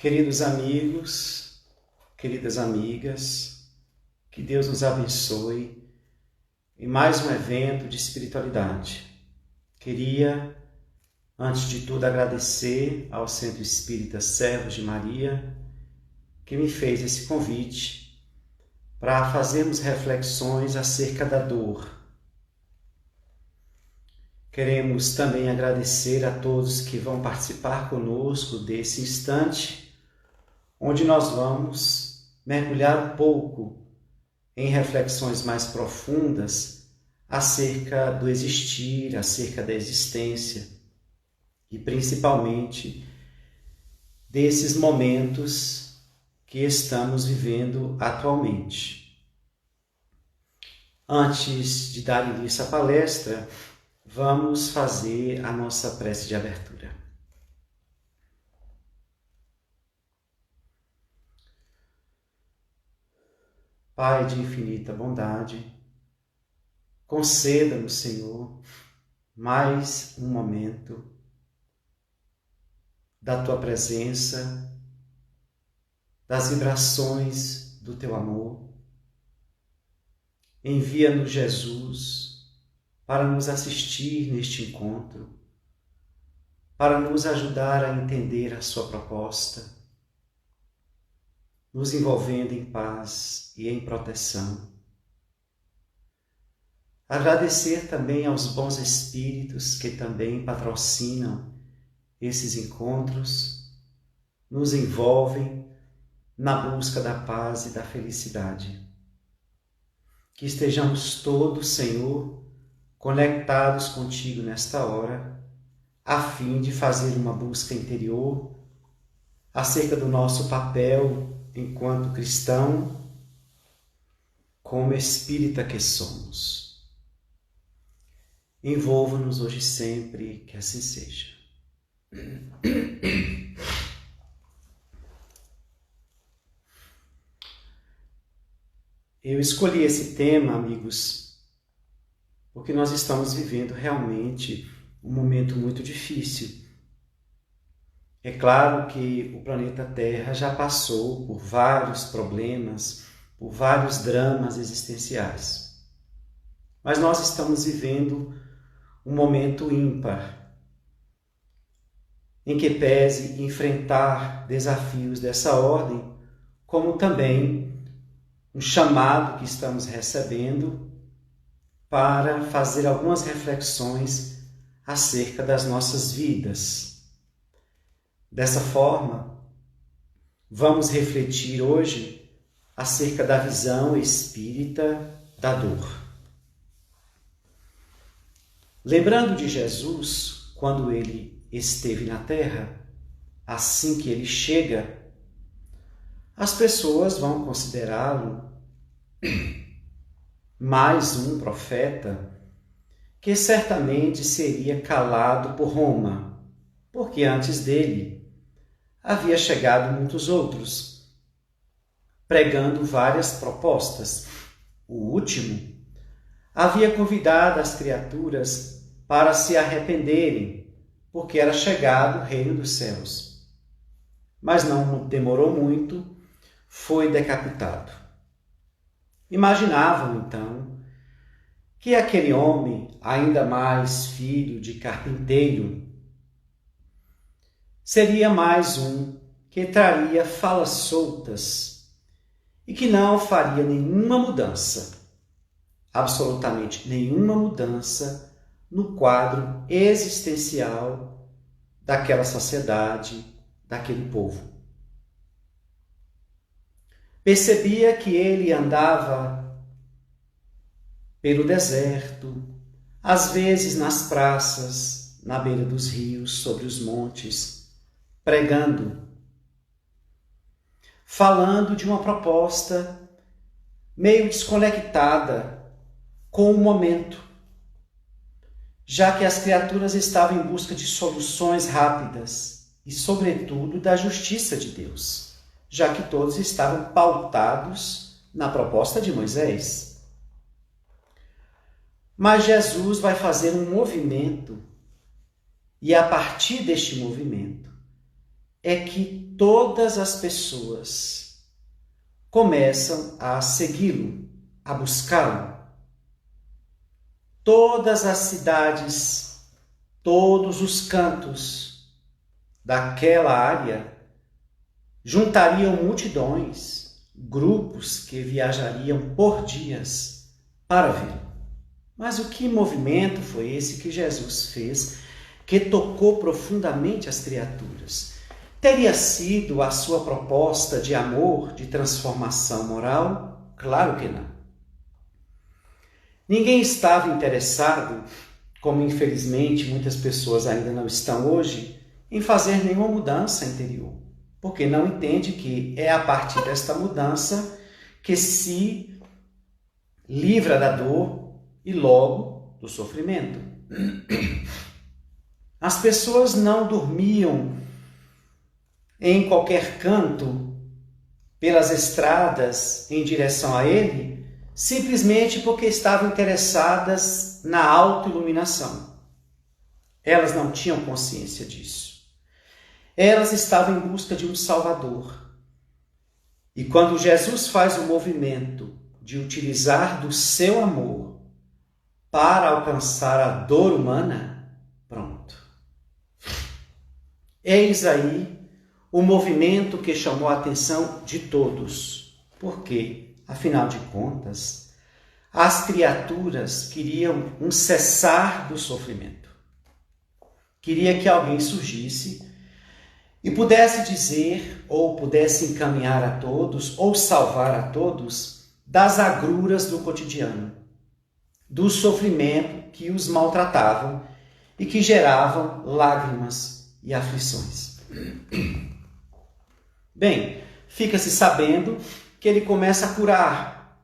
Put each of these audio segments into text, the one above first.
Queridos amigos, queridas amigas, que Deus nos abençoe em mais um evento de espiritualidade. Queria, antes de tudo, agradecer ao Centro Espírita Servos de Maria, que me fez esse convite para fazermos reflexões acerca da dor. Queremos também agradecer a todos que vão participar conosco desse instante, onde nós vamos mergulhar um pouco em reflexões mais profundas acerca do existir, acerca da existência e principalmente desses momentos que estamos vivendo atualmente. Antes de dar início à palestra, vamos fazer a nossa prece de abertura. Pai de infinita bondade, conceda-nos, Senhor, mais um momento da Tua presença, das vibrações do Teu amor. Envia-nos, Jesus, para nos assistir neste encontro, para nos ajudar a entender a Sua proposta, nos envolvendo em paz e em proteção. Agradecer também aos bons espíritos que também patrocinam esses encontros, nos envolvem na busca da paz e da felicidade. Que estejamos todos, Senhor, conectados contigo nesta hora, a fim de fazer uma busca interior acerca do nosso papel enquanto cristão, como espírita que somos. Envolva-nos hoje e sempre, que assim seja. Eu escolhi esse tema, amigos, porque nós estamos vivendo realmente um momento muito difícil. É claro que o planeta Terra já passou por vários problemas, por vários dramas existenciais. Mas nós estamos vivendo um momento ímpar, em que pese enfrentar desafios dessa ordem, como também um chamado que estamos recebendo para fazer algumas reflexões acerca das nossas vidas. Dessa forma, vamos refletir hoje acerca da visão espírita da dor. Lembrando de Jesus, quando ele esteve na Terra, assim que ele chega, as pessoas vão considerá-lo mais um profeta que certamente seria calado por Roma, porque antes dele havia chegado muitos outros, pregando várias propostas. O último havia convidado as criaturas para se arrependerem, porque era chegado o reino dos céus. Mas não demorou muito, foi decapitado. Imaginavam, então, que aquele homem, ainda mais filho de carpinteiro, seria mais um que traria falas soltas e que não faria nenhuma mudança, absolutamente nenhuma mudança no quadro existencial daquela sociedade, daquele povo. Percebia que ele andava pelo deserto, às vezes nas praças, na beira dos rios, sobre os montes, pregando, falando de uma proposta meio desconectada com o momento, já que as criaturas estavam em busca de soluções rápidas e, sobretudo, da justiça de Deus, já que todos estavam pautados na proposta de Moisés. Mas Jesus vai fazer um movimento e, a partir deste movimento, é que todas as pessoas começam a segui-lo, a buscá-lo. Todas as cidades, todos os cantos daquela área juntariam multidões, grupos que viajariam por dias para vê-lo. Mas o que movimento foi esse que Jesus fez que tocou profundamente as criaturas? Teria sido a sua proposta de amor, de transformação moral? Claro que não. Ninguém estava interessado, como infelizmente muitas pessoas ainda não estão hoje, em fazer nenhuma mudança interior, porque não entende que é a partir desta mudança que se livra da dor e logo do sofrimento. As pessoas não dormiam em qualquer canto, pelas estradas em direção a ele, simplesmente porque estavam interessadas na autoiluminação. Elas não tinham consciência disso. Elas estavam em busca de um Salvador. E quando Jesus faz o movimento de utilizar do seu amor para alcançar a dor humana, pronto. Eis aí o movimento que chamou a atenção de todos, porque, afinal de contas, as criaturas queriam um cessar do sofrimento. Queria que alguém surgisse e pudesse dizer, ou pudesse encaminhar a todos, ou salvar a todos das agruras do cotidiano, do sofrimento que os maltratavam e que geravam lágrimas e aflições. Bem, fica-se sabendo que ele começa a curar.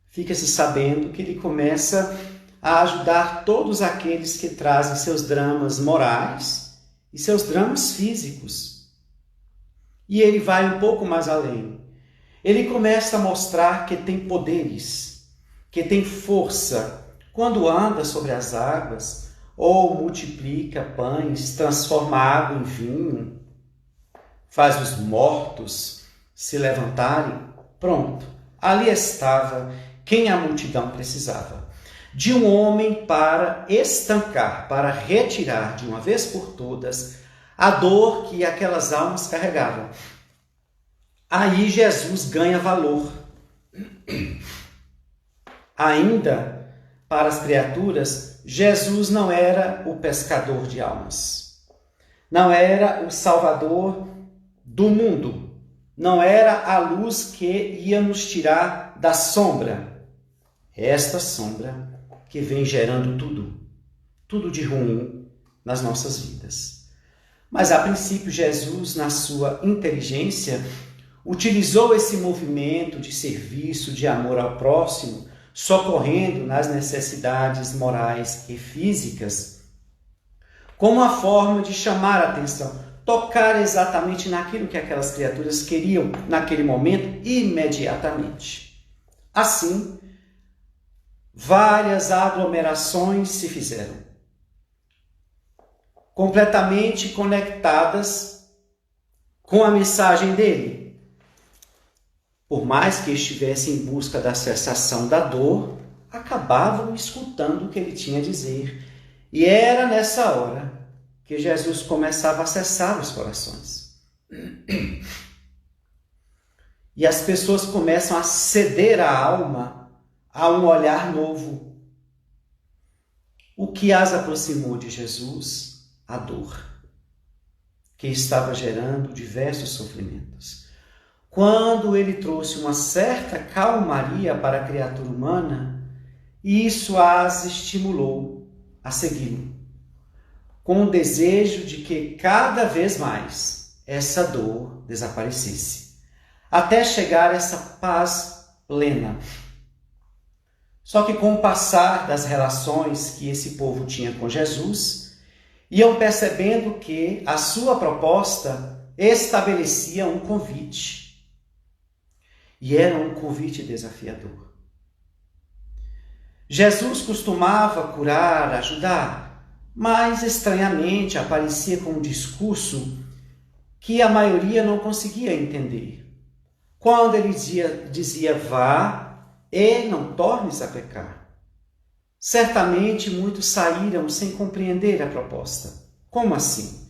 Fica-se sabendo que ele começa a ajudar todos aqueles que trazem seus dramas morais e seus dramas físicos. E ele vai um pouco mais além. Ele começa a mostrar que tem poderes, que tem força quando anda sobre as águas ou multiplica pães, transforma água em vinho, faz os mortos se levantarem. Pronto, ali estava quem a multidão precisava. De um homem para estancar, para retirar de uma vez por todas a dor que aquelas almas carregavam. Aí Jesus ganha valor. Ainda para as criaturas, Jesus não era o pescador de almas. Não era o salvador do mundo. Não era a luz que ia nos tirar da sombra. Esta sombra que vem gerando tudo de ruim nas nossas vidas. Mas a princípio Jesus, na sua inteligência, utilizou esse movimento de serviço, de amor ao próximo, socorrendo nas necessidades morais e físicas, como uma forma de chamar a atenção, tocar exatamente naquilo que aquelas criaturas queriam naquele momento, imediatamente. Assim, várias aglomerações se fizeram, completamente conectadas com a mensagem dele. Por mais que estivessem em busca da cessação da dor, acabavam escutando o que ele tinha a dizer. E era nessa hora que Jesus começava a acessar os corações. E as pessoas começam a ceder a alma a um olhar novo. O que as aproximou de Jesus? A dor, que estava gerando diversos sofrimentos. Quando ele trouxe uma certa calmaria para a criatura humana, isso as estimulou a segui-lo, com o desejo de que cada vez mais essa dor desaparecesse, até chegar a essa paz plena. Só que com o passar das relações que esse povo tinha com Jesus, iam percebendo que a sua proposta estabelecia um convite. E era um convite desafiador. Jesus costumava curar, ajudar, mas estranhamente aparecia com um discurso que a maioria não conseguia entender. Quando ele dizia vá e não tornes a pecar. Certamente muitos saíram sem compreender a proposta. Como assim?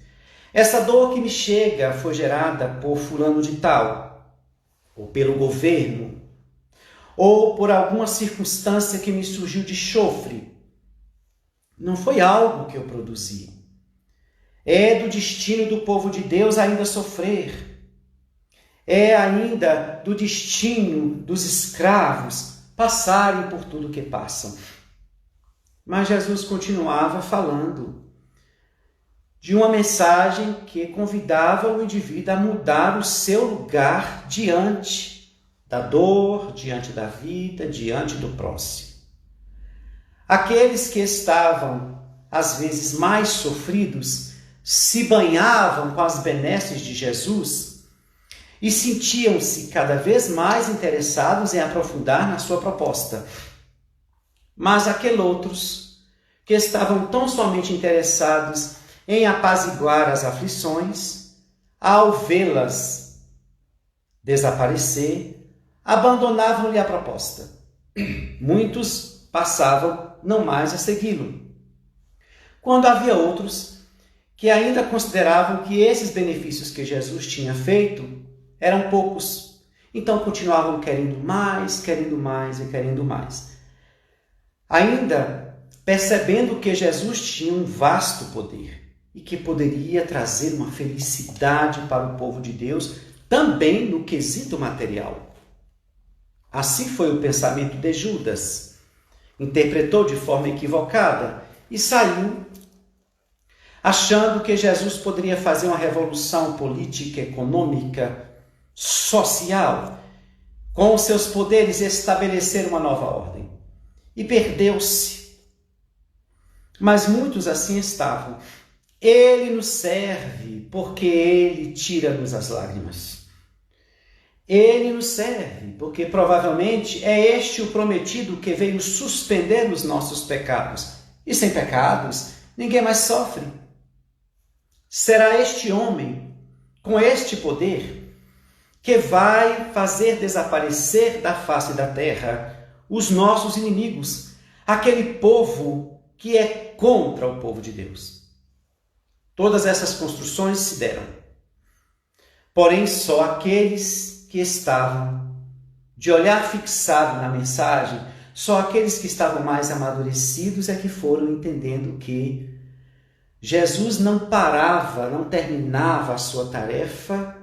Essa dor que me chega foi gerada por fulano de tal, ou pelo governo, ou por alguma circunstância que me surgiu de chofre. Não foi algo que eu produzi. É do destino do povo de Deus ainda sofrer. É ainda do destino dos escravos passarem por tudo que passam. Mas Jesus continuava falando de uma mensagem que convidava o indivíduo a mudar o seu lugar diante da dor, diante da vida, diante do próximo. Aqueles que estavam, às vezes, mais sofridos, se banhavam com as benesses de Jesus e sentiam-se cada vez mais interessados em aprofundar na sua proposta. Mas aqueles outros que estavam tão somente interessados em apaziguar as aflições, ao vê-las desaparecer, abandonavam-lhe a proposta. Muitos passavam não mais a segui-lo. Quando havia outros que ainda consideravam que esses benefícios que Jesus tinha feito eram poucos, então continuavam querendo mais e querendo mais. Ainda percebendo que Jesus tinha um vasto poder e que poderia trazer uma felicidade para o povo de Deus, também no quesito material. Assim foi o pensamento de Judas. Interpretou de forma equivocada e saiu achando que Jesus poderia fazer uma revolução política, econômica, social, com os seus poderes estabelecer uma nova ordem. E perdeu-se. Mas muitos assim estavam. Ele nos serve porque ele tira-nos as lágrimas. Ele nos serve porque provavelmente é este o prometido que veio suspender os nossos pecados. E sem pecados, ninguém mais sofre. Será este homem, com este poder, que vai fazer desaparecer da face da terra os nossos inimigos, aquele povo que é contra o povo de Deus. Todas essas construções se deram. Porém, só aqueles que estavam de olhar fixado na mensagem, só aqueles que estavam mais amadurecidos é que foram entendendo que Jesus não parava, não terminava a sua tarefa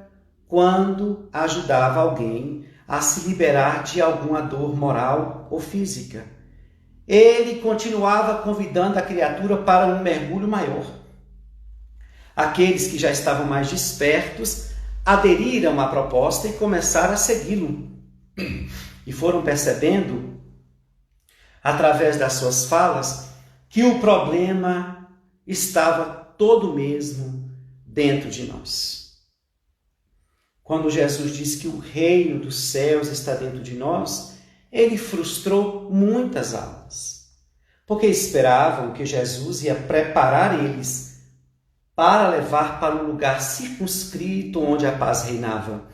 quando ajudava alguém a se liberar de alguma dor moral ou física. Ele continuava convidando a criatura para um mergulho maior. Aqueles que já estavam mais despertos aderiram à proposta e começaram a segui-lo. E foram percebendo, através das suas falas, que o problema estava todo mesmo dentro de nós. Quando Jesus diz que o reino dos céus está dentro de nós, ele frustrou muitas almas, porque esperavam que Jesus ia preparar eles para levar para um lugar circunscrito onde a paz reinava.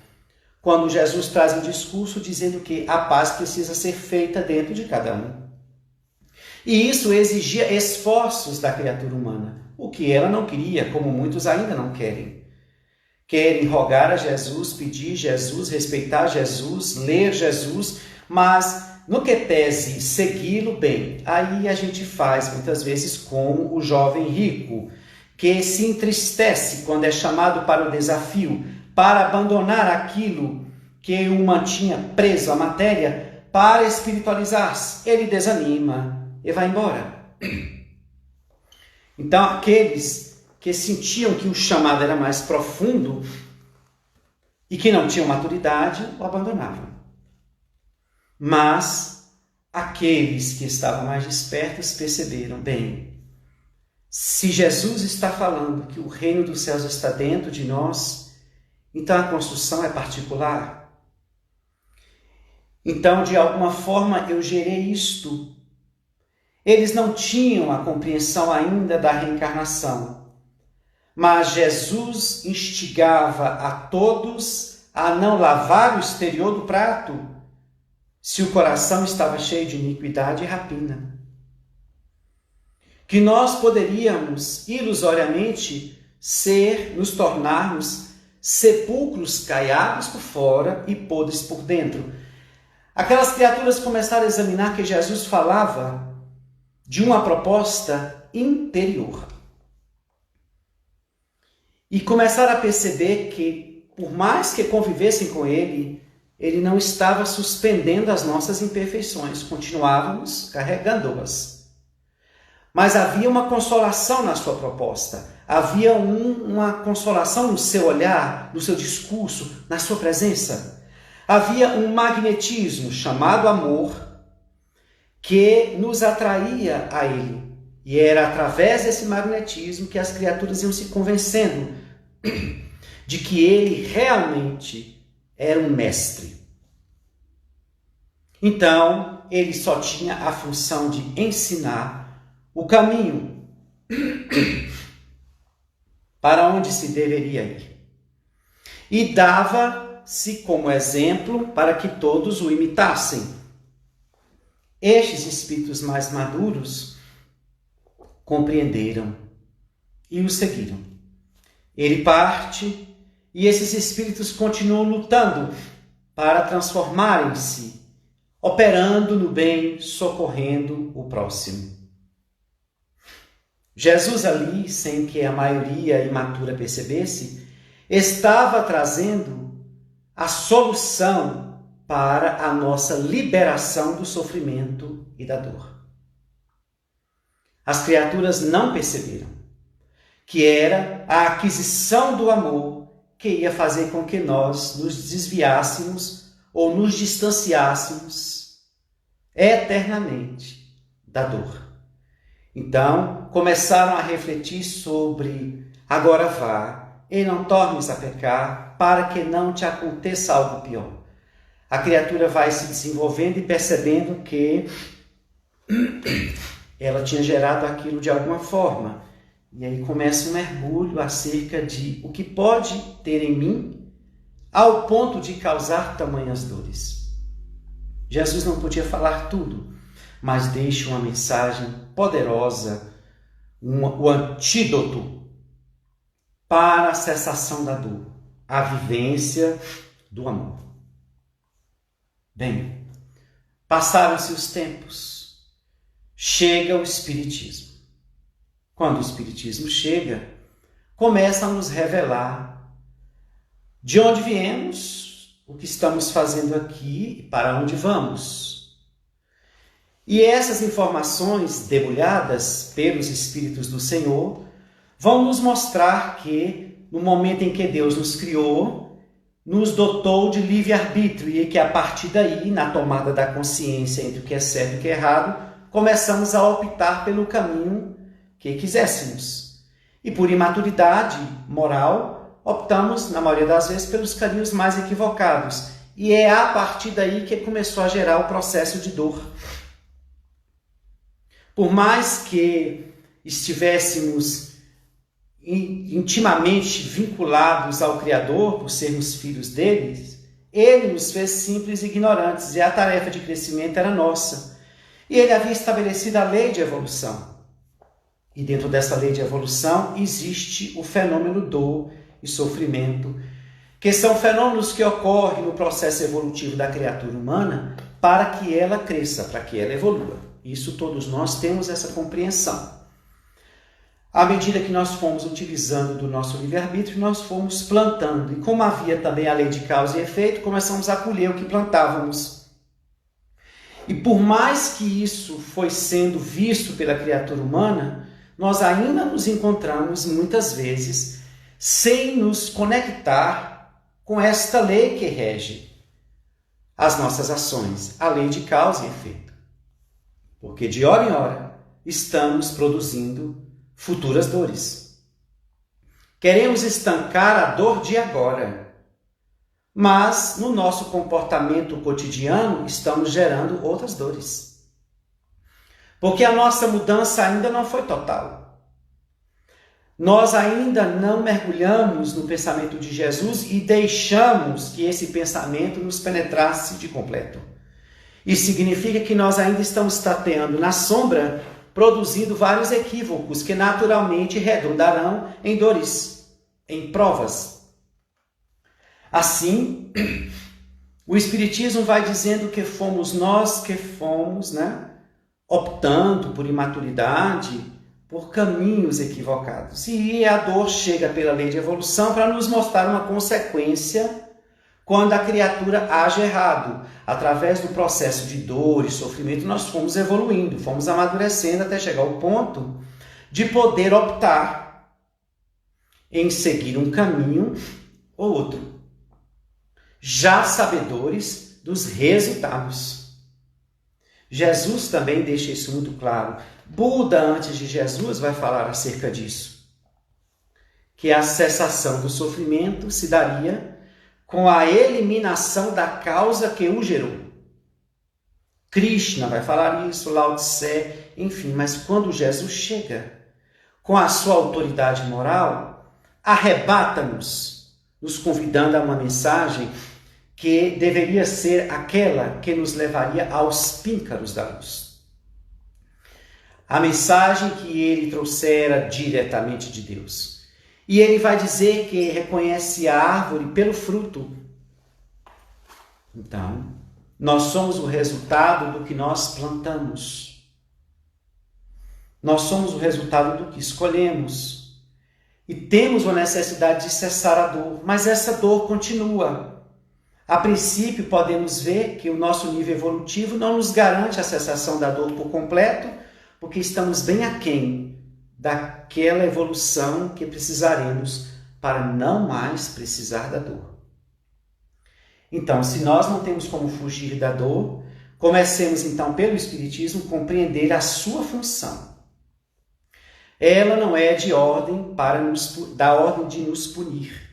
Quando Jesus traz um discurso dizendo que a paz precisa ser feita dentro de cada um. E isso exigia esforços da criatura humana, o que ela não queria, como muitos ainda não querem. Querem rogar a Jesus, pedir Jesus, respeitar Jesus, ler Jesus, mas no que pese segui-lo bem, aí a gente faz muitas vezes como o jovem rico, que se entristece quando é chamado para o desafio, para abandonar aquilo que o mantinha preso à matéria, para espiritualizar-se. Ele desanima e vai embora. Então, aqueles que sentiam que o chamado era mais profundo e que não tinham maturidade, o abandonavam. Mas aqueles que estavam mais despertos perceberam, bem, se Jesus está falando que o reino dos céus está dentro de nós, então a construção é particular. Então, de alguma forma, eu gerei isto. Eles não tinham a compreensão ainda da reencarnação, mas Jesus instigava a todos a não lavar o exterior do prato, se o coração estava cheio de iniquidade e rapina. Que nós poderíamos, ilusoriamente, nos tornarmos sepulcros caiados por fora e podres por dentro. Aquelas criaturas começaram a examinar que Jesus falava de uma proposta interior. E começaram a perceber que, por mais que convivessem com ele, ele não estava suspendendo as nossas imperfeições, continuávamos carregando-as. Mas havia uma consolação na sua proposta, havia uma consolação no seu olhar, no seu discurso, na sua presença. Havia um magnetismo chamado amor que nos atraía a ele. E era através desse magnetismo que as criaturas iam se convencendo de que ele realmente era um mestre. Então, ele só tinha a função de ensinar o caminho para onde se deveria ir. E dava-se como exemplo para que todos o imitassem. Estes espíritos mais maduros compreenderam e o seguiram. Ele parte e esses espíritos continuam lutando para transformarem-se, operando no bem, socorrendo o próximo. Jesus ali, sem que a maioria imatura percebesse, estava trazendo a solução para a nossa liberação do sofrimento e da dor. As criaturas não perceberam que era a aquisição do amor que ia fazer com que nós nos desviássemos ou nos distanciássemos eternamente da dor. Então, começaram a refletir sobre: agora vá, e não tornes a pecar, para que não te aconteça algo pior. A criatura vai se desenvolvendo e percebendo que ela tinha gerado aquilo de alguma forma. E aí começa um mergulho acerca de o que pode ter em mim ao ponto de causar tamanhas dores. Jesus não podia falar tudo, mas deixa uma mensagem poderosa, o antídoto para a cessação da dor, a vivência do amor. Bem, passaram-se os tempos, chega o Espiritismo. Quando o Espiritismo chega, começa a nos revelar de onde viemos, o que estamos fazendo aqui e para onde vamos. E essas informações debulhadas pelos Espíritos do Senhor vão nos mostrar que, no momento em que Deus nos criou, nos dotou de livre-arbítrio e que, a partir daí, na tomada da consciência entre o que é certo e o que é errado, começamos a optar pelo caminho que quiséssemos. E por imaturidade moral, optamos, na maioria das vezes, pelos caminhos mais equivocados. E é a partir daí que começou a gerar o processo de dor. Por mais que estivéssemos intimamente vinculados ao Criador, por sermos filhos dele, ele nos fez simples e ignorantes, e a tarefa de crescimento era nossa. E ele havia estabelecido a lei de evolução. E dentro dessa lei de evolução existe o fenômeno dor e sofrimento, que são fenômenos que ocorrem no processo evolutivo da criatura humana para que ela cresça, para que ela evolua. Isso todos nós temos essa compreensão. À medida que nós fomos utilizando do nosso livre-arbítrio, nós fomos plantando. E como havia também a lei de causa e efeito, começamos a colher o que plantávamos. E por mais que isso foi sendo visto pela criatura humana, nós ainda nos encontramos muitas vezes sem nos conectar com esta lei que rege as nossas ações, a lei de causa e efeito. Porque de hora em hora estamos produzindo futuras dores. Queremos estancar a dor de agora, mas no nosso comportamento cotidiano estamos gerando outras dores. Porque a nossa mudança ainda não foi total. nós ainda não mergulhamos no pensamento de Jesus e deixamos que esse pensamento nos penetrasse de completo. Isso significa que nós ainda estamos tateando na sombra, produzindo vários equívocos que naturalmente redundarão em dores, em provas. Assim, o Espiritismo vai dizendo que fomos nós que fomos, optando por imaturidade, por caminhos equivocados. E a dor chega pela lei de evolução para nos mostrar uma consequência quando a criatura age errado. Através do processo de dor e sofrimento, nós fomos evoluindo, fomos amadurecendo até chegar ao ponto de poder optar em seguir um caminho ou outro, já sabedores dos resultados. Jesus também deixa isso muito claro. Buda, antes de Jesus, vai falar acerca disso, que a cessação do sofrimento se daria com a eliminação da causa que o gerou. Krishna vai falar isso, Lao Tse, enfim, mas quando Jesus chega com a sua autoridade moral, arrebata-nos, nos convidando a uma mensagem que deveria ser aquela que nos levaria aos píncaros da luz. A mensagem que ele trouxera diretamente de Deus. E ele vai dizer que reconhece a árvore pelo fruto. Então, nós somos o resultado do que nós plantamos. Nós somos o resultado do que escolhemos. E temos a necessidade de cessar a dor, mas essa dor continua. A princípio, podemos ver que o nosso nível evolutivo não nos garante a cessação da dor por completo, porque estamos bem aquém daquela evolução que precisaremos para não mais precisar da dor. Então, se nós não temos como fugir da dor, comecemos então pelo Espiritismo compreender a sua função. Ela não é de ordem da ordem de nos punir,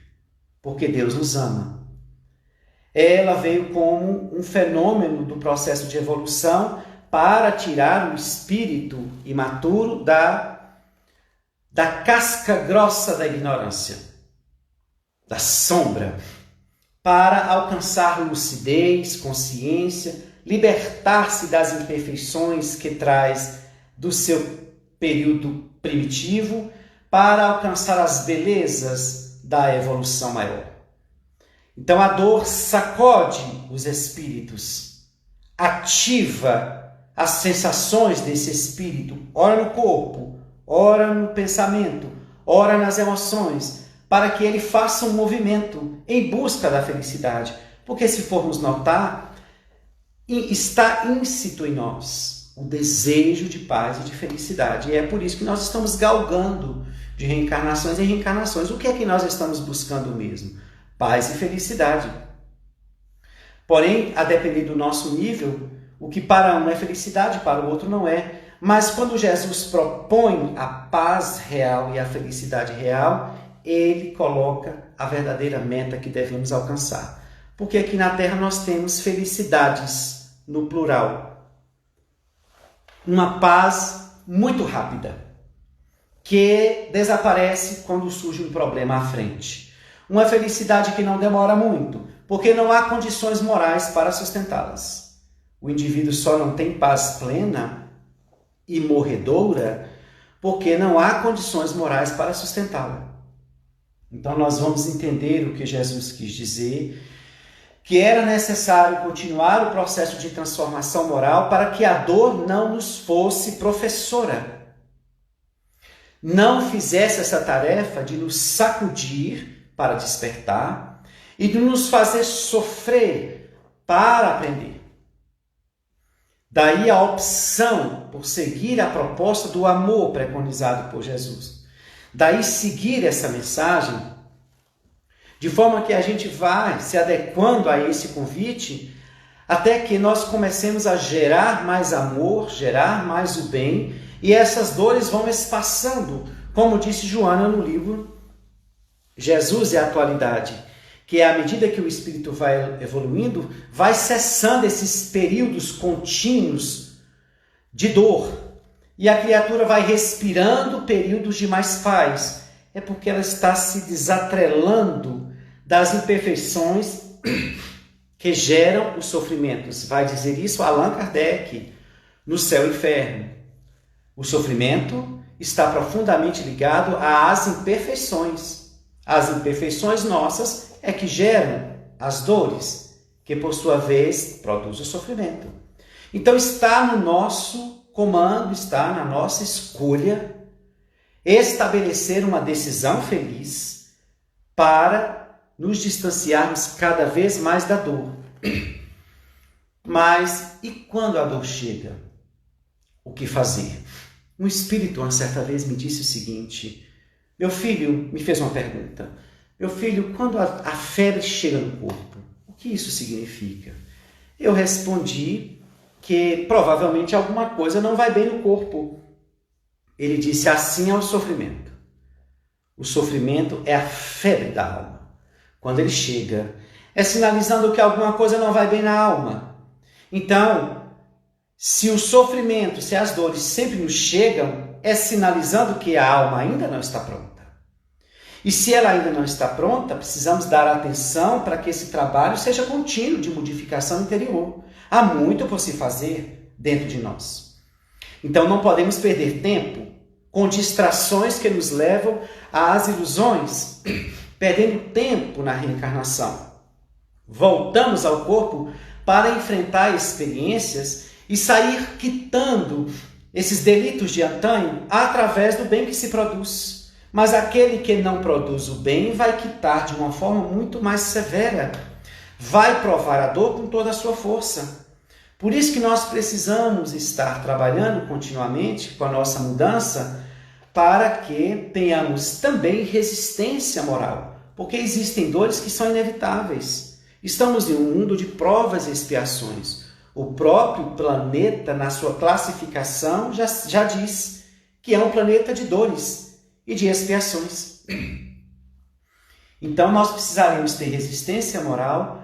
porque Deus nos ama. Ela veio como um fenômeno do processo de evolução para tirar o espírito imaturo da casca grossa da ignorância, da sombra, para alcançar lucidez, consciência, libertar-se das imperfeições que traz do seu período primitivo, para alcançar as belezas da evolução maior. Então a dor sacode os espíritos, ativa as sensações desse espírito, ora no corpo, ora no pensamento, ora nas emoções, para que ele faça um movimento em busca da felicidade. Porque se formos notar, está íncito em nós o desejo de paz e de felicidade. E é por isso que nós estamos galgando de reencarnações em reencarnações. O que é que nós estamos buscando mesmo? Paz e felicidade. Porém, a depender do nosso nível, o que para um é felicidade, para o outro não é. Mas quando Jesus propõe a paz real e a felicidade real, ele coloca a verdadeira meta que devemos alcançar. Porque aqui na Terra nós temos felicidades no plural. Uma paz muito rápida, que desaparece quando surge um problema à frente. Uma felicidade que não demora muito, porque não há condições morais para sustentá-las. O indivíduo só não tem paz plena e morredoura porque não há condições morais para sustentá-la. Então nós vamos entender o que Jesus quis dizer, que era necessário continuar o processo de transformação moral para que a dor não nos fosse professora, não fizesse essa tarefa de nos sacudir para despertar e de nos fazer sofrer para aprender. Daí a opção por seguir a proposta do amor preconizado por Jesus. Daí seguir essa mensagem, de forma que a gente vai se adequando a esse convite, até que nós comecemos a gerar mais amor, gerar mais o bem, e essas dores vão espaçando, como disse Joana no livro Jesus e a Atualidade, que à medida que o espírito vai evoluindo, vai cessando esses períodos contínuos de dor. E a criatura vai respirando períodos de mais paz. é porque ela está se desatrelando das imperfeições que geram os sofrimentos. Vai dizer isso Allan Kardec, no Céu e Inferno. O sofrimento está profundamente ligado às imperfeições. As imperfeições nossas é que geram as dores, que por sua vez produzem o sofrimento. Então está no nosso comando, está na nossa escolha estabelecer uma decisão feliz para nos distanciarmos cada vez mais da dor. Mas e quando a dor chega? O que fazer? Um espírito, uma certa vez, me disse o seguinte: meu filho, me fez uma pergunta. Meu filho, quando a febre chega no corpo, o que isso significa? Eu respondi que provavelmente alguma coisa não vai bem no corpo. Ele disse: assim é o sofrimento. O sofrimento é a febre da alma. Quando ele chega, é sinalizando que alguma coisa não vai bem na alma. Então, se o sofrimento, se as dores sempre nos chegam, é sinalizando que a alma ainda não está pronta. E se ela ainda não está pronta, precisamos dar atenção para que esse trabalho seja contínuo de modificação interior. Há muito por se fazer dentro de nós. Então não podemos perder tempo com distrações que nos levam às ilusões, perdendo tempo na reencarnação. Voltamos ao corpo para enfrentar experiências e sair quitando esses delitos de antanho através do bem que se produz. Mas aquele que não produz o bem vai quitar de uma forma muito mais severa. Vai provar a dor com toda a sua força. Por isso que nós precisamos estar trabalhando continuamente com a nossa mudança para que tenhamos também resistência moral. Porque existem dores que são inevitáveis. Estamos em um mundo de provas e expiações. O próprio planeta, na sua classificação, já diz que é um planeta de dores e de expiações. Então, nós precisaremos ter resistência moral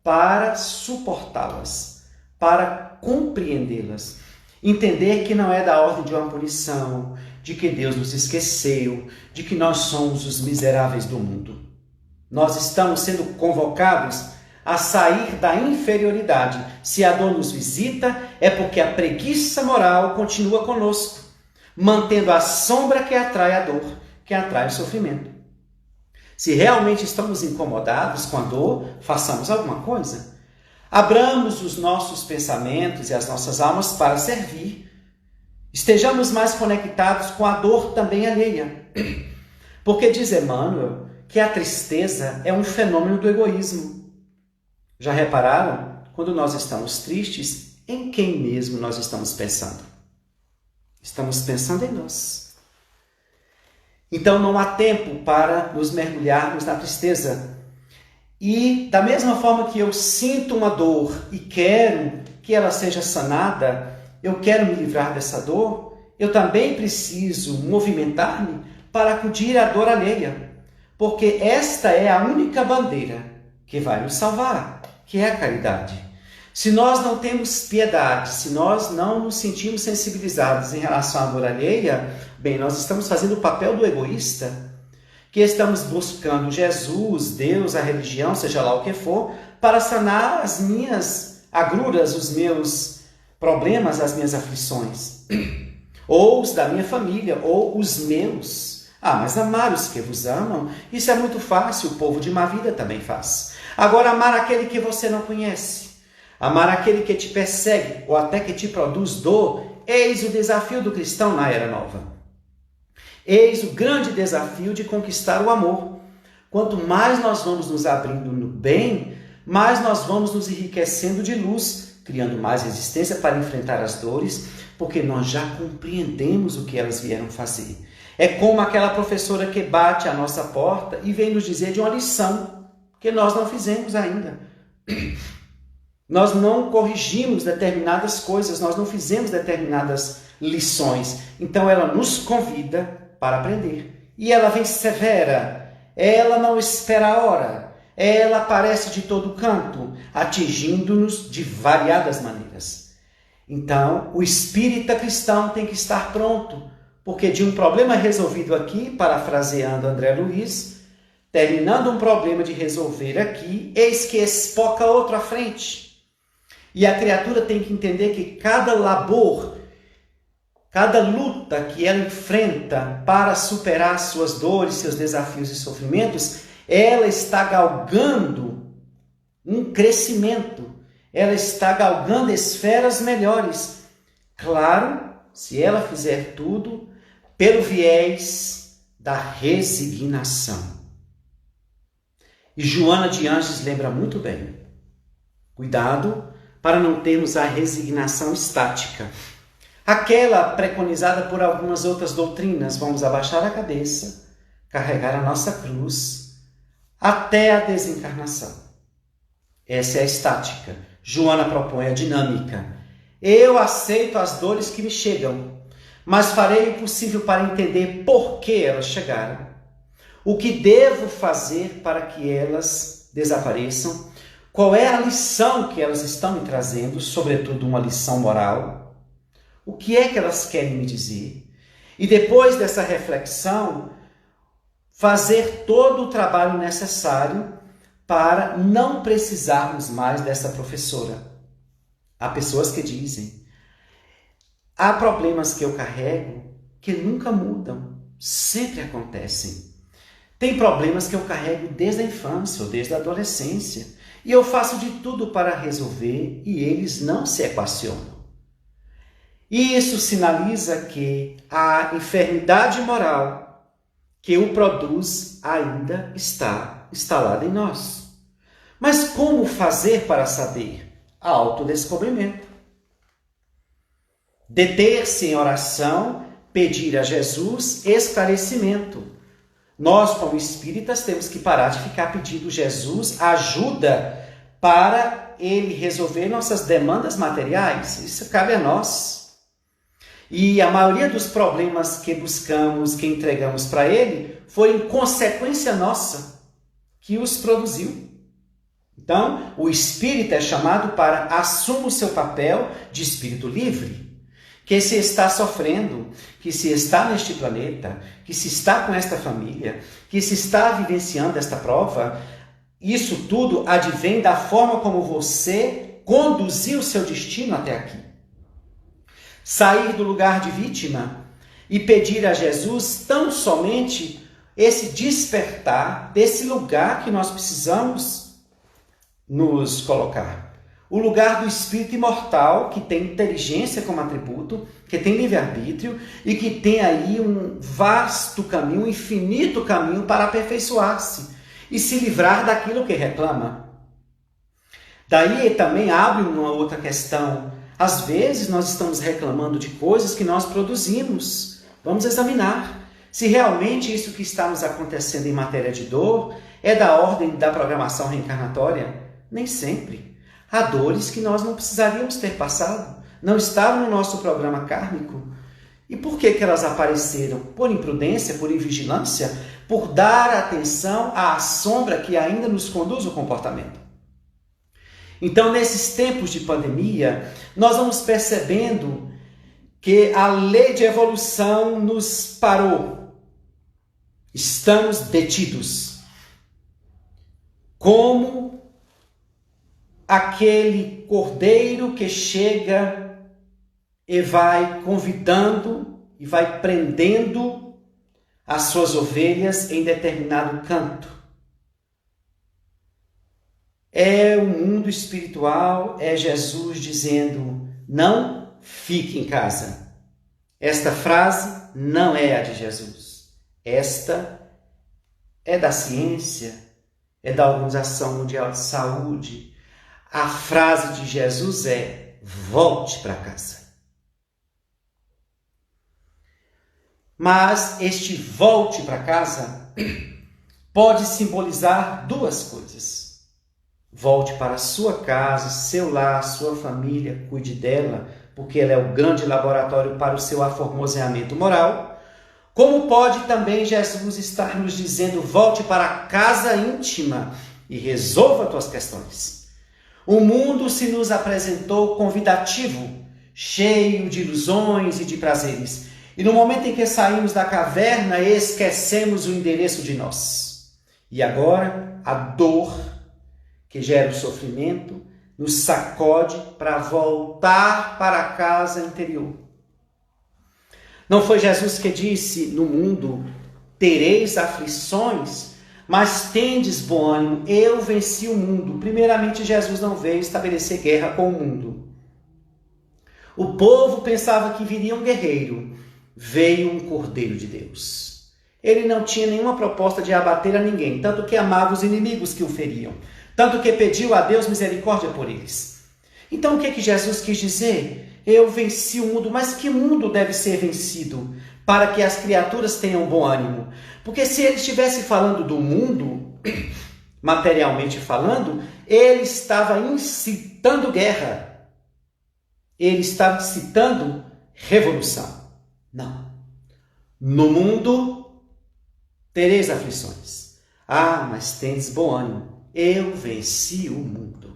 para suportá-las, para compreendê-las. Entender que não é da ordem de uma punição, de que Deus nos esqueceu, de que nós somos os miseráveis do mundo. Nós estamos sendo convocados a sair da inferioridade. Se a dor nos visita, é porque a preguiça moral continua conosco, mantendo a sombra que atrai a dor, que atrai o sofrimento. Se realmente estamos incomodados com a dor, façamos alguma coisa. Abramos os nossos pensamentos e as nossas almas para servir. Estejamos mais conectados com a dor também alheia. Porque diz Emmanuel que a tristeza é um fenômeno do egoísmo. Já repararam? Quando nós estamos tristes, em quem mesmo nós estamos pensando? Estamos pensando em nós. Então não há tempo para nos mergulharmos na tristeza. E da mesma forma que eu sinto uma dor e quero que ela seja sanada, eu quero me livrar dessa dor, eu também preciso movimentar-me para acudir à dor alheia. Porque esta é a única bandeira que vai nos salvar, que é a caridade. Se nós não temos piedade, se nós não nos sentimos sensibilizados em relação à dor alheia, bem, nós estamos fazendo o papel do egoísta, que estamos buscando Jesus, Deus, a religião, seja lá o que for, para sanar as minhas agruras, os meus problemas, as minhas aflições. Ou os da minha família, ou os meus. Ah, mas amar os que vos amam, isso é muito fácil, o povo de má vida também faz. Agora, amar aquele que você não conhece, amar aquele que te persegue, ou até que te produz dor, eis o desafio do cristão na Era Nova. Eis o grande desafio de conquistar o amor. Quanto mais nós vamos nos abrindo no bem, mais nós vamos nos enriquecendo de luz, criando mais resistência para enfrentar as dores, porque nós já compreendemos o que elas vieram fazer. É como aquela professora que bate à nossa porta e vem nos dizer de uma lição que nós não fizemos ainda. Nós não corrigimos determinadas coisas, nós não fizemos determinadas lições. Então ela nos convida para aprender. E ela vem severa, ela não espera a hora, ela aparece de todo canto, atingindo-nos de variadas maneiras. Então, o espírita cristão tem que estar pronto, Porque de um problema resolvido aqui, parafraseando André Luiz, terminando um problema de resolver aqui, eis que espoca outro à frente. E a criatura tem que entender que cada labor, cada luta que ela enfrenta para superar suas dores, seus desafios e sofrimentos, ela está galgando um crescimento, ela está galgando esferas melhores. Claro, se ela fizer tudo pelo viés da resignação. E Joana de Ângeles lembra muito bem. Cuidado para não termos a resignação estática. Aquela preconizada por algumas outras doutrinas, vamos abaixar a cabeça, carregar a nossa cruz até a desencarnação. Essa é a estática. Joana propõe a dinâmica. Eu aceito as dores que me chegam, mas farei o possível para entender por que elas chegaram, o que devo fazer para que elas desapareçam, qual é a lição que elas estão me trazendo, sobretudo uma lição moral, o que é que elas querem me dizer, e depois dessa reflexão, fazer todo o trabalho necessário para não precisarmos mais dessa professora. Há pessoas que dizem, há problemas que eu carrego que nunca mudam, sempre acontecem. Tem problemas que eu carrego desde a infância ou desde a adolescência e eu faço de tudo para resolver e eles não se equacionam. E isso sinaliza que a enfermidade moral que o produz ainda está instalada em nós. Mas como fazer para saber? Autodescobrimento. Deter-se em oração, pedir a Jesus esclarecimento. Nós, como espíritas, temos que parar de ficar pedindo Jesus ajuda para ele resolver nossas demandas materiais. Isso cabe a nós. E a maioria dos problemas que buscamos, que entregamos para ele, foi em consequência nossa que os produziu. Então, o espírito é chamado para assumir o seu papel de espírito livre. Que se está sofrendo, que se está neste planeta, que se está com esta família, que se está vivenciando esta prova, isso tudo advém da forma como você conduziu o seu destino até aqui. Sair do lugar de vítima e pedir a Jesus tão somente esse despertar desse lugar que nós precisamos nos colocar. O lugar do espírito imortal, que tem inteligência como atributo, que tem livre-arbítrio e que tem aí um vasto caminho, um infinito caminho para aperfeiçoar-se e se livrar daquilo que reclama. Daí também abre uma outra questão. Às vezes nós estamos reclamando de coisas que nós produzimos. Vamos examinar se realmente isso que está nos acontecendo em matéria de dor é da ordem da programação reencarnatória. Nem sempre. Há dores que nós não precisaríamos ter passado, não estavam no nosso programa kármico. E por que elas apareceram? Por imprudência, por invigilância, por dar atenção à sombra que ainda nos conduz ao comportamento. Então, nesses tempos de pandemia, nós vamos percebendo que a lei de evolução nos parou. Estamos detidos. Como aquele cordeiro que chega e vai convidando e vai prendendo as suas ovelhas em determinado canto. É o mundo espiritual, é Jesus dizendo, não fique em casa. Esta frase não é a de Jesus. Esta é da ciência, é da Organização Mundial de Saúde. A frase de Jesus é, volte para casa. Mas este volte para casa pode simbolizar duas coisas. Volte para a sua casa, seu lar, sua família, cuide dela, porque ela é o grande laboratório para o seu aformoseamento moral. Como pode também Jesus estar nos dizendo, volte para a casa íntima e resolva tuas questões. O mundo se nos apresentou convidativo, cheio de ilusões e de prazeres. E no momento em que saímos da caverna, esquecemos o endereço de nós. E agora, a dor que gera o sofrimento nos sacode para voltar para a casa interior. Não foi Jesus que disse: no mundo tereis aflições, mas tendes bom ânimo, eu venci o mundo. Primeiramente, Jesus não veio estabelecer guerra com o mundo. O povo pensava que viria um guerreiro. Veio um Cordeiro de Deus. Ele não tinha nenhuma proposta de abater a ninguém, tanto que amava os inimigos que o feriam, tanto que pediu a Deus misericórdia por eles. Então o que é que Jesus quis dizer? Eu venci o mundo, mas que mundo deve ser vencido para que as criaturas tenham bom ânimo? Porque se ele estivesse falando do mundo, materialmente falando, ele estava incitando guerra. Ele estava incitando revolução. Não. No mundo tereis aflições. Ah, mas tendes bom ânimo. Eu venci o mundo.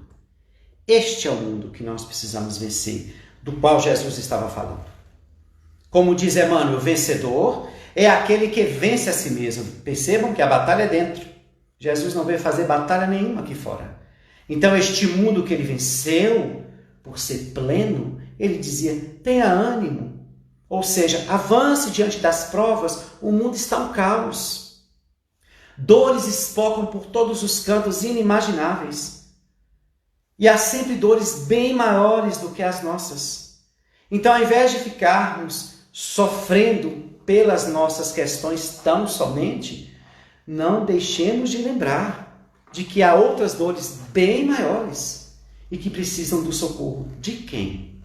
Este é o mundo que nós precisamos vencer, do qual Jesus estava falando. Como diz Emmanuel, o vencedor é aquele que vence a si mesmo. Percebam que a batalha é dentro. Jesus não veio fazer batalha nenhuma aqui fora. Então este mundo que ele venceu, por ser pleno, ele dizia: tenha ânimo. Ou seja, avance diante das provas, o mundo está um caos. Dores espocam por todos os cantos inimagináveis. E há sempre dores bem maiores do que as nossas. Então, ao invés de ficarmos sofrendo pelas nossas questões tão somente, não deixemos de lembrar de que há outras dores bem maiores e que precisam do socorro. De quem?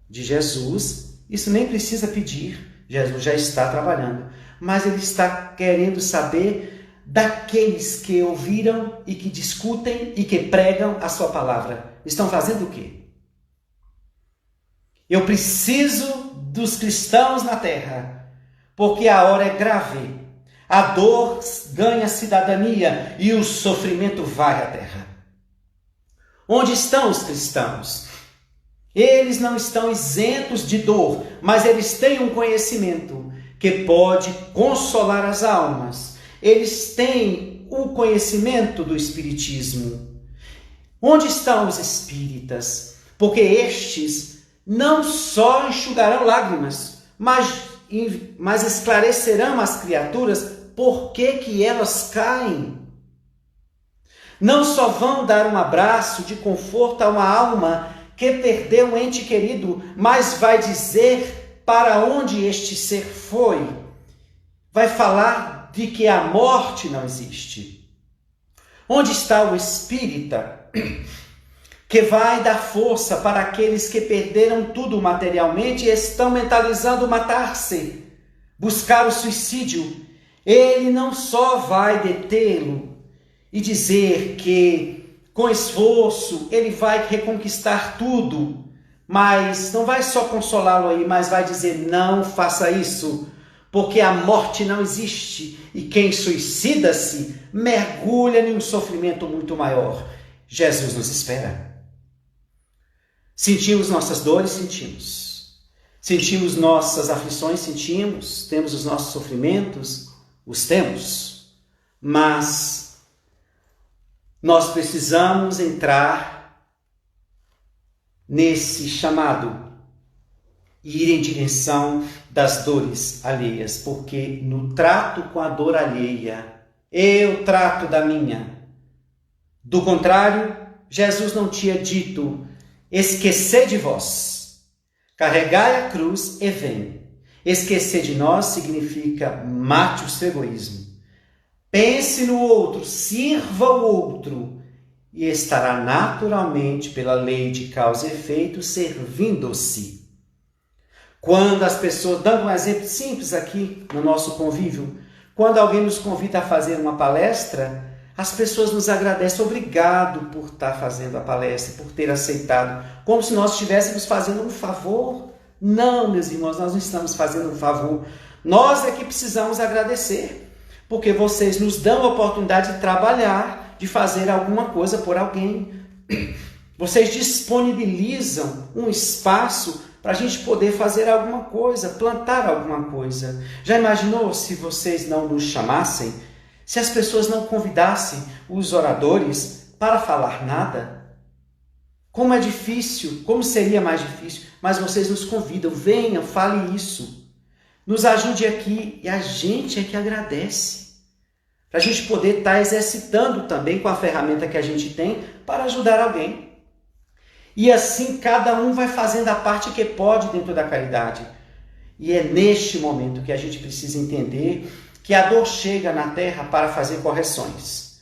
De Jesus. Isso nem precisa pedir, Jesus já está trabalhando, mas ele está querendo saber daqueles que ouviram e que discutem e que pregam a sua palavra. Estão fazendo o quê? Eu preciso dos cristãos na terra, porque a hora é grave. A dor ganha cidadania e o sofrimento vai à terra. Onde estão os cristãos? Eles não estão isentos de dor, mas eles têm um conhecimento que pode consolar as almas. Eles têm o conhecimento do Espiritismo. Onde estão os espíritas? Porque estes não só enxugarão lágrimas, mas esclarecerão às criaturas por que elas caem. Não só vão dar um abraço de conforto a uma alma que perdeu um ente querido, mas vai dizer para onde este ser foi. Vai falar de que a morte não existe. Onde está o espírita que vai dar força para aqueles que perderam tudo materialmente e estão mentalizando matar-se, buscar o suicídio? Ele não só vai detê-lo e dizer que com esforço ele vai reconquistar tudo, mas não vai só consolá-lo aí, mas vai dizer: não faça isso, porque a morte não existe e quem suicida-se mergulha em um sofrimento muito maior. Jesus nos espera. Sentimos nossas dores? Sentimos. Sentimos nossas aflições? Sentimos. Temos os nossos sofrimentos? Os temos. Mas nós precisamos entrar nesse chamado e ir em direção das dores alheias, porque no trato com a dor alheia, eu trato da minha. Do contrário, Jesus não tinha dito: esquecer de vós, carregai a cruz e vem. Esquecer de nós significa mate o seu egoísmo. Pense no outro, sirva o outro e estará naturalmente, pela lei de causa e efeito, servindo-se. Quando as pessoas, dando um exemplo simples aqui no nosso convívio, quando alguém nos convida a fazer uma palestra, as pessoas nos agradecem: obrigado por estar fazendo a palestra, por ter aceitado, como se nós estivéssemos fazendo um favor. Não, meus irmãos, nós não estamos fazendo um favor. Nós é que precisamos agradecer, porque vocês nos dão a oportunidade de trabalhar, de fazer alguma coisa por alguém. Vocês disponibilizam um espaço para a gente poder fazer alguma coisa, plantar alguma coisa. Já imaginou se vocês não nos chamassem? Se as pessoas não convidassem os oradores para falar nada? Como é difícil, como seria mais difícil, mas vocês nos convidam, venham, fale isso. Nos ajude aqui e a gente é que agradece. Para a gente poder estar exercitando também com a ferramenta que a gente tem para ajudar alguém. E assim cada um vai fazendo a parte que pode dentro da caridade. E é neste momento que a gente precisa entender que a dor chega na Terra para fazer correções.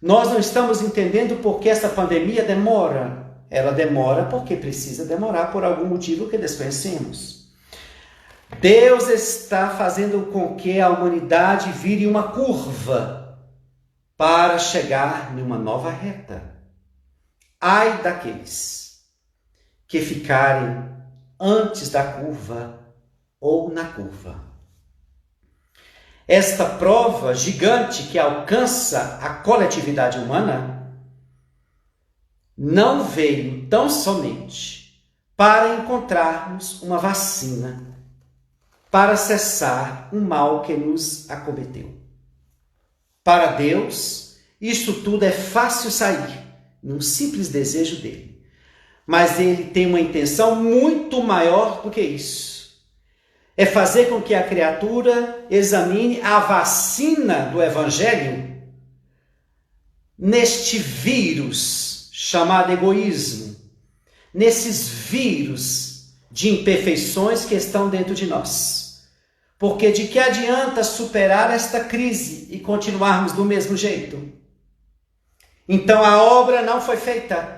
Nós não estamos entendendo por que essa pandemia demora. Ela demora porque precisa demorar por algum motivo que desconhecemos. Deus está fazendo com que a humanidade vire uma curva para chegar numa nova reta. Ai daqueles que ficarem antes da curva ou na curva. Esta prova gigante que alcança a coletividade humana não veio tão somente para encontrarmos uma vacina para cessar um mal que nos acometeu. Para Deus, isto tudo é fácil sair, num simples desejo dele. Mas ele tem uma intenção muito maior do que isso. É fazer com que a criatura examine a vacina do Evangelho neste vírus chamado egoísmo, nesses vírus de imperfeições que estão dentro de nós. Porque de que adianta superar esta crise e continuarmos do mesmo jeito? Então a obra não foi feita.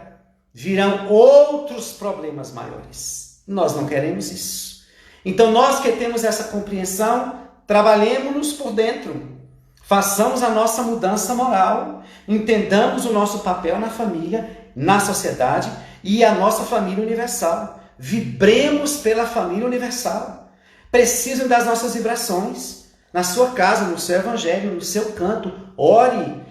Virão outros problemas maiores. Nós não queremos isso. Então nós que temos essa compreensão, trabalhemos-nos por dentro. Façamos a nossa mudança moral. Entendamos o nosso papel na família, na sociedade e a nossa família universal. Vibremos pela família universal. Precisam das nossas vibrações. Na sua casa, no seu evangelho, no seu canto. Ore.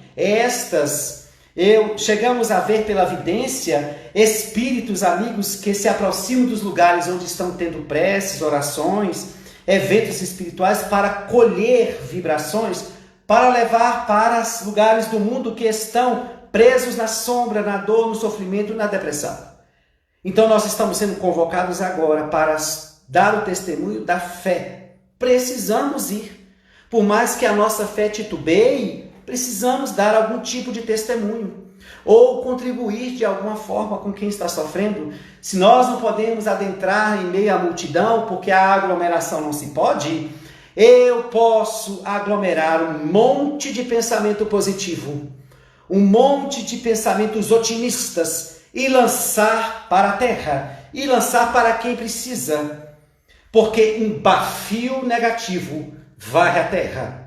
Chegamos a ver pela vidência espíritos amigos que se aproximam dos lugares onde estão tendo preces, orações, eventos espirituais para colher vibrações, para levar para os lugares do mundo que estão presos na sombra, na dor, no sofrimento, na depressão. Então nós estamos sendo convocados agora para dar o testemunho da fé. Precisamos ir. Por mais que a nossa fé titubeie, precisamos dar algum tipo de testemunho. Ou contribuir de alguma forma com quem está sofrendo. Se nós não podemos adentrar em meio à multidão, porque a aglomeração não se pode, eu posso aglomerar um monte de pensamento positivo, um monte de pensamentos otimistas e lançar para a terra, e lançar para quem precisa. Porque um bafio negativo varre a terra.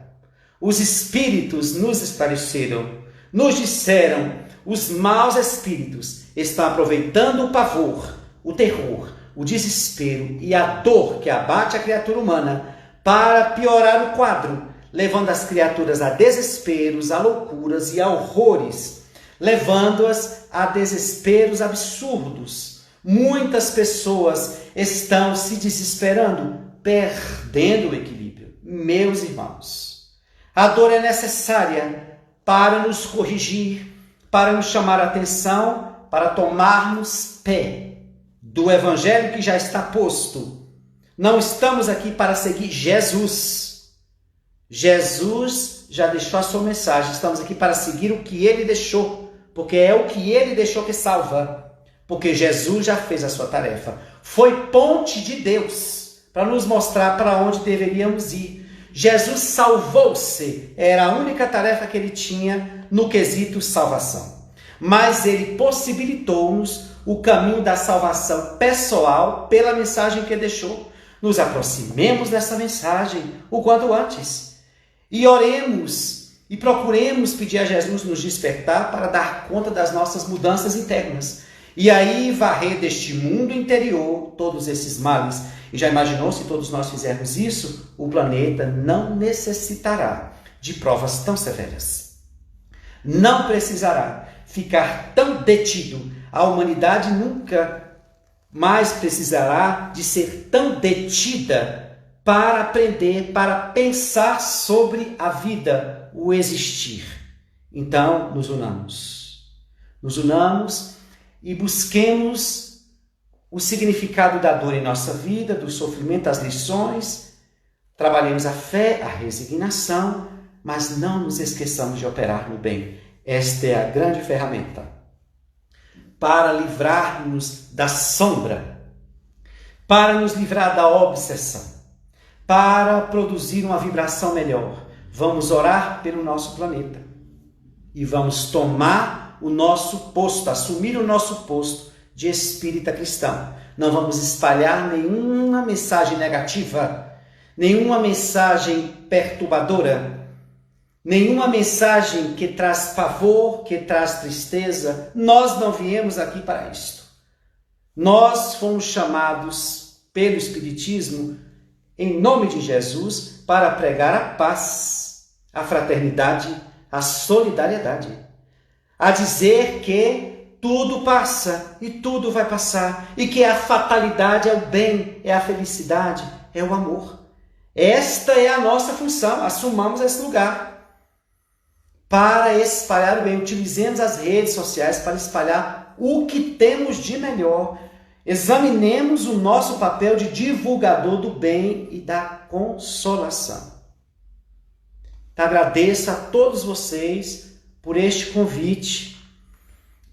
Os espíritos nos esclareceram, nos disseram, os maus espíritos estão aproveitando o pavor, o terror, o desespero e a dor que abate a criatura humana para piorar o quadro, levando as criaturas a desesperos, a loucuras e a horrores, levando-as a desesperos absurdos. Muitas pessoas estão se desesperando, perdendo o equilíbrio. Meus irmãos, a dor é necessária para nos corrigir, para nos chamar a atenção, para tomarmos pé do evangelho que já está posto. Não estamos aqui para seguir Jesus. Jesus já deixou a sua mensagem. Estamos aqui para seguir o que ele deixou, porque é o que ele deixou que salva. Porque Jesus já fez a sua tarefa. Foi ponte de Deus para nos mostrar para onde deveríamos ir. Jesus salvou-se. Era a única tarefa que ele tinha no quesito salvação. Mas ele possibilitou-nos o caminho da salvação pessoal pela mensagem que deixou. Nos aproximemos dessa mensagem o quanto antes. E oremos e procuremos pedir a Jesus nos despertar para dar conta das nossas mudanças internas. E aí varrer deste mundo interior todos esses males. E já imaginou se todos nós fizermos isso? O planeta não necessitará de provas tão severas. Não precisará ficar tão detido. A humanidade nunca mais precisará de ser tão detida para aprender, para pensar sobre a vida, o existir. Então, nos unamos. Nos unamos e busquemos o significado da dor em nossa vida, do sofrimento, das lições. Trabalhemos a fé, a resignação, mas não nos esqueçamos de operar no bem. Esta é a grande ferramenta para livrar-nos da sombra, para nos livrar da obsessão, para produzir uma vibração melhor. Vamos orar pelo nosso planeta e vamos tomar o nosso posto, assumir o nosso posto de espírita cristão. Não vamos espalhar nenhuma mensagem negativa, nenhuma mensagem perturbadora, nenhuma mensagem que traz pavor, que traz tristeza. Nós não viemos aqui para isto. Nós fomos chamados pelo Espiritismo, em nome de Jesus, para pregar a paz, a fraternidade, a solidariedade. A dizer que tudo passa e tudo vai passar e que a fatalidade é o bem, é a felicidade, é o amor. Esta é a nossa função, assumamos esse lugar. Para espalhar o bem, utilizemos as redes sociais para espalhar o que temos de melhor. Examinemos o nosso papel de divulgador do bem e da consolação. Agradeço a todos vocês por este convite,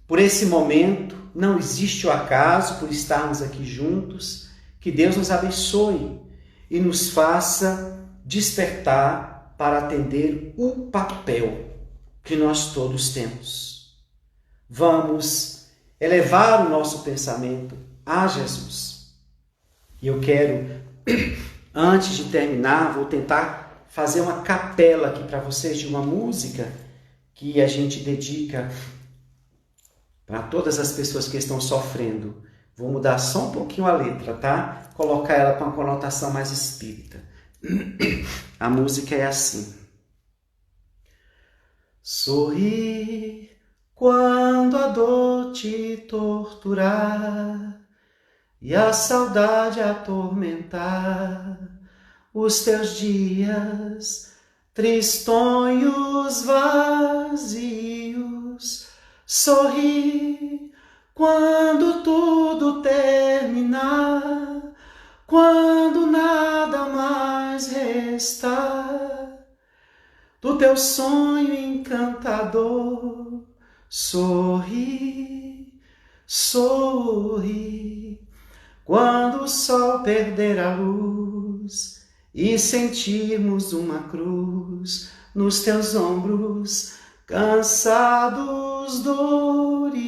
por esse momento. Não existe o acaso por estarmos aqui juntos. Que Deus nos abençoe e nos faça despertar para atender o papel que nós todos temos. Vamos elevar o nosso pensamento a Jesus. E eu quero, antes de terminar, vou tentar fazer uma capela aqui para vocês de uma música que a gente dedica para todas as pessoas que estão sofrendo. Vou mudar só um pouquinho a letra, tá? Colocar ela com uma conotação mais espírita. A música é assim. Sorri quando a dor te torturar e a saudade atormentar os teus dias tristonhos, vazios. Sorri quando tudo terminar, quando nada mais restar do teu sonho encantador. Sorri, sorri, quando o sol perder a luz e sentirmos uma cruz nos teus ombros, cansados, doridos.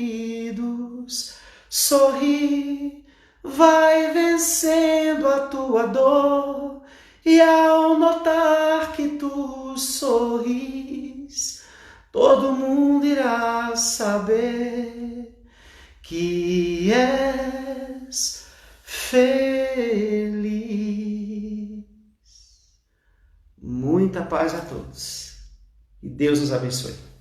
Sorri, vai vencendo a tua dor, e ao notar que tu sorris, todo mundo irá saber que és feliz. Muita paz a todos e Deus nos abençoe.